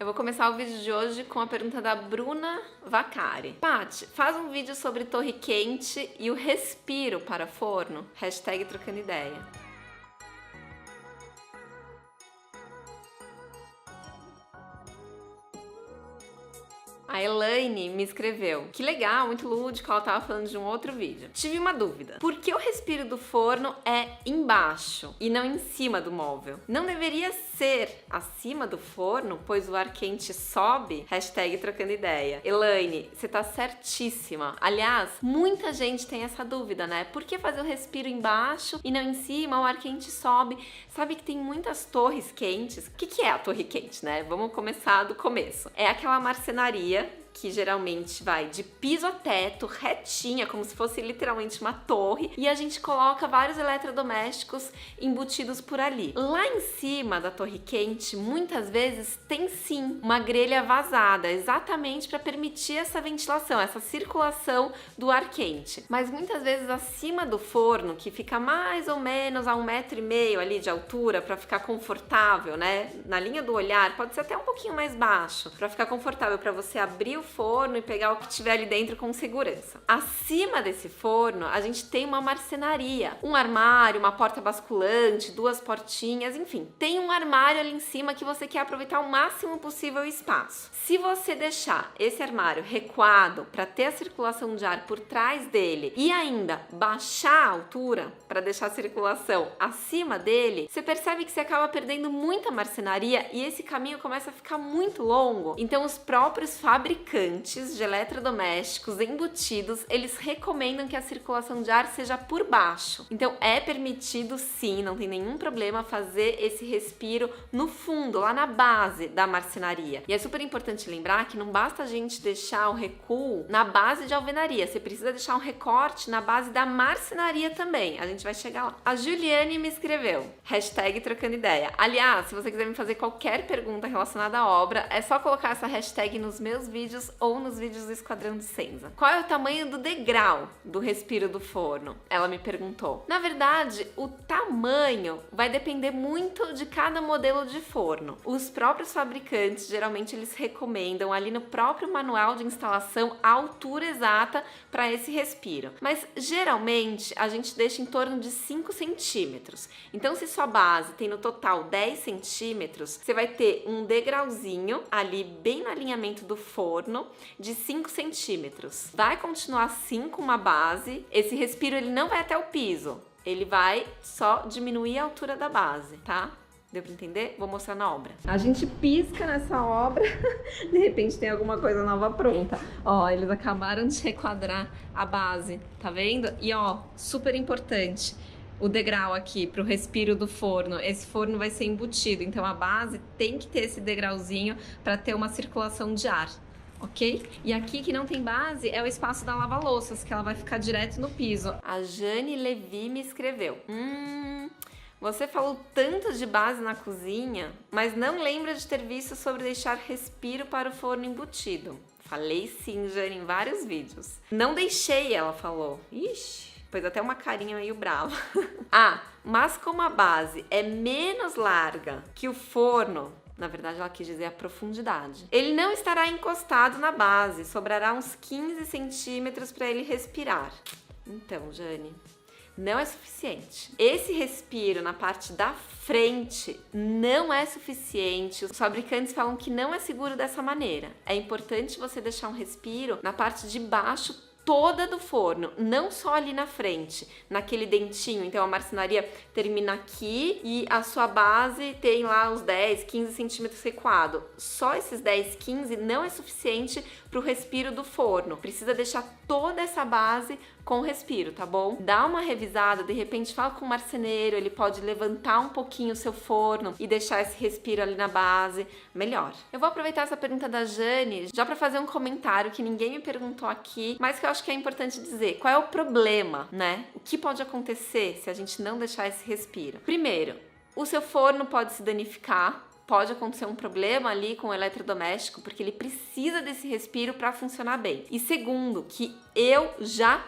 Eu vou começar o vídeo de hoje com a pergunta da Bruna Vacari. Paty, faz um vídeo sobre torre quente e o respiro para forno. Hashtag trocando ideia. A Elaine me escreveu. Que legal, muito lúdico, ela tava falando de um outro vídeo. Tive uma dúvida. Por que o respiro do forno é embaixo e não em cima do móvel? Não deveria ser acima do forno, pois o ar quente sobe? Hashtag trocando ideia. Elaine, você tá certíssima. Aliás, muita gente tem essa dúvida, né? Por que fazer o respiro embaixo e não em cima? O ar quente sobe. Sabe que tem muitas torres quentes. O que é a torre quente, né? Vamos começar do começo. É aquela marcenaria que geralmente vai de piso a teto, retinha, como se fosse literalmente uma torre, e a gente coloca vários eletrodomésticos embutidos por ali. Lá em cima da torre quente, muitas vezes tem sim uma grelha vazada, exatamente para permitir essa ventilação, essa circulação do ar quente. Mas muitas vezes acima do forno, que fica mais ou menos a 1,5 m ali de altura, para ficar confortável, né? Na linha do olhar, pode ser até um pouquinho mais baixo, para ficar confortável, para você abrir o forno e pegar o que tiver ali dentro com segurança. Acima desse forno, a gente tem uma marcenaria, um armário, uma porta basculante, 2 portinhas, enfim, tem um armário ali em cima que você quer aproveitar o máximo possível o espaço. Se você deixar esse armário recuado para ter a circulação de ar por trás dele e ainda baixar a altura para deixar a circulação acima dele, você percebe que você acaba perdendo muita marcenaria e esse caminho começa a ficar muito longo. Então os próprios fabricantes de eletrodomésticos embutidos, eles recomendam que a circulação de ar seja por baixo. Então é permitido sim, não tem nenhum problema fazer esse respiro no fundo, lá na base da marcenaria. E é super importante lembrar que não basta a gente deixar o recuo na base de alvenaria, você precisa deixar um recorte na base da marcenaria também. A gente vai chegar lá. A Juliane me escreveu, hashtag trocando ideia. Aliás, se você quiser me fazer qualquer pergunta relacionada à obra, é só colocar essa hashtag nos meus vídeos ou nos vídeos do Esquadrão de Senza. Qual é o tamanho do degrau do respiro do forno? Ela me perguntou. Na verdade, o tamanho vai depender muito de cada modelo de forno. Os próprios fabricantes, geralmente, eles recomendam ali no próprio manual de instalação a altura exata para esse respiro. Mas, geralmente, a gente deixa em torno de 5 centímetros. Então, se sua base tem no total 10 centímetros, você vai ter um degrauzinho ali bem no alinhamento do forno de 5 centímetros. Vai continuar assim com uma base. Esse respiro ele não vai até o piso, ele vai só diminuir a altura da base, tá? Deu pra entender? Vou mostrar na obra. A gente pisca nessa obra, de repente tem alguma coisa nova pronta. Ó, eles acabaram de requadrar a base, tá vendo? E ó, super importante, o degrau aqui pro respiro do forno. Esse forno vai ser embutido, então a base tem que ter esse degrauzinho para ter uma circulação de ar. Ok? E aqui que não tem base é o espaço da lava-louças, que ela vai ficar direto no piso. A Jane Levi me escreveu. Você falou tanto de base na cozinha, mas não lembra de ter visto sobre deixar respiro para o forno embutido. Falei sim, Jane, em vários vídeos. Não deixei, ela falou. Ixi, pôs até uma carinha meio brava. Mas como a base é menos larga que o forno, na verdade, ela quis dizer a profundidade, ele não estará encostado na base, sobrará uns 15 centímetros para ele respirar. Então, Jane, não é suficiente. Esse respiro na parte da frente não é suficiente. Os fabricantes falam que não é seguro dessa maneira. É importante você deixar um respiro na parte de baixo toda do forno, não só ali na frente, naquele dentinho. Então a marcenaria termina aqui e a sua base tem lá uns 10, 15 centímetros recuado. Só esses 10, 15 não é suficiente para o respiro do forno. Precisa deixar toda essa base com respiro, tá bom? Dá uma revisada, de repente fala com o marceneiro, ele pode levantar um pouquinho o seu forno e deixar esse respiro ali na base, melhor. Eu vou aproveitar essa pergunta da Jane já para fazer um comentário que ninguém me perguntou aqui, mas que eu acho que é importante dizer. Qual é o problema, né? O que pode acontecer se a gente não deixar esse respiro? Primeiro, o seu forno pode se danificar. Pode acontecer um problema ali com o eletrodoméstico, porque ele precisa desse respiro para funcionar bem. E segundo, que eu já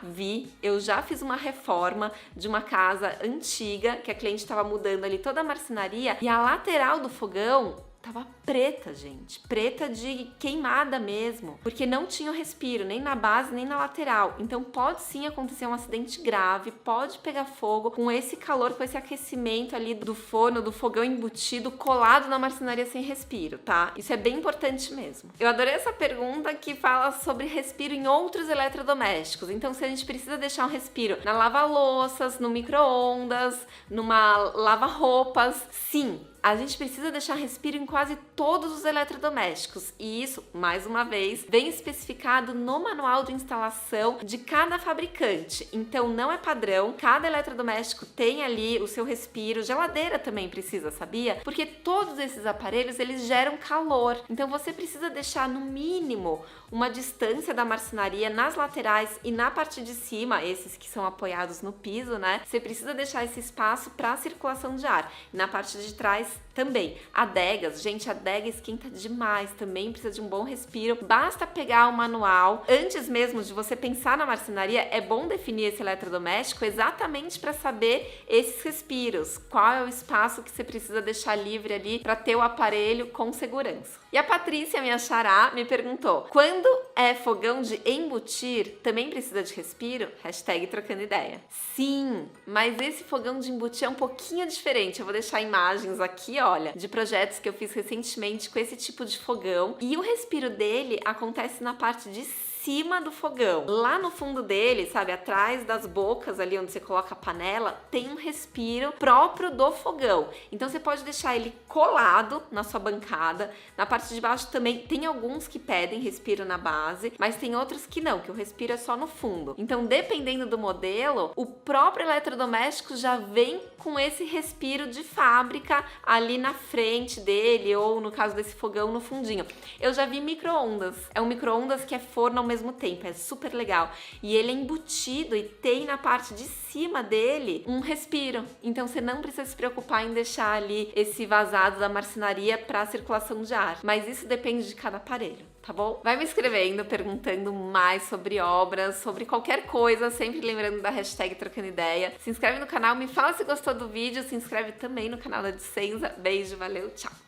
fiz uma reforma de uma casa antiga, que a cliente estava mudando ali toda a marcenaria, e a lateral do fogão tava preta, gente. Preta de queimada mesmo. Porque não tinha o respiro, nem na base, nem na lateral. Então pode sim acontecer um acidente grave, pode pegar fogo com esse calor, com esse aquecimento ali do forno, do fogão embutido, colado na marcenaria sem respiro, tá? Isso é bem importante mesmo. Eu adorei essa pergunta que fala sobre respiro em outros eletrodomésticos. Então, se a gente precisa deixar um respiro na lava-louças, no micro-ondas, numa lava-roupas, sim, a gente precisa deixar respiro em quase todos os eletrodomésticos. E isso, mais uma vez, vem especificado no manual de instalação de cada fabricante. Então não é padrão, cada eletrodoméstico tem ali o seu respiro. Geladeira também precisa, sabia? Porque todos esses aparelhos, eles geram calor. Então você precisa deixar no mínimo uma distância da marcenaria nas laterais e na parte de cima, esses que são apoiados no piso, né? Você precisa deixar esse espaço para circulação de ar. E na parte de trás também. Adegas, gente, a adega esquenta demais, também precisa de um bom respiro. Basta pegar o manual. Antes mesmo de você pensar na marcenaria, é bom definir esse eletrodoméstico exatamente para saber esses respiros. Qual é o espaço que você precisa deixar livre ali para ter o aparelho com segurança. E a Patrícia, minha xará, me perguntou: quando é fogão de embutir, também precisa de respiro? Hashtag trocando ideia. Sim, mas esse fogão de embutir é um pouquinho diferente. Eu vou deixar imagens aqui, olha, de projetos que eu fiz recentemente com esse tipo de fogão. E o respiro dele acontece na parte de cima do fogão. Lá no fundo dele, sabe, atrás das bocas ali onde você coloca a panela, tem um respiro próprio do fogão. Então você pode deixar ele colado na sua bancada. Na parte de baixo também tem alguns que pedem respiro na base, mas tem outros que não, que o respiro é só no fundo. Então, dependendo do modelo, o próprio eletrodoméstico já vem com esse respiro de fábrica ali na frente dele, ou no caso desse fogão, no fundinho. Eu já vi micro-ondas. É um micro-ondas que é forno ao mesmo tempo, é super legal. E ele é embutido e tem na parte de cima dele um respiro. Então você não precisa se preocupar em deixar ali esse vazado da marcenaria para circulação de ar. Mas isso depende de cada aparelho, tá bom? Vai me escrevendo, perguntando mais sobre obras, sobre qualquer coisa, sempre lembrando da hashtag trocando ideia. Se inscreve no canal, me fala se gostou do vídeo, se inscreve também no canal da Dicenza. Beijo, valeu, tchau!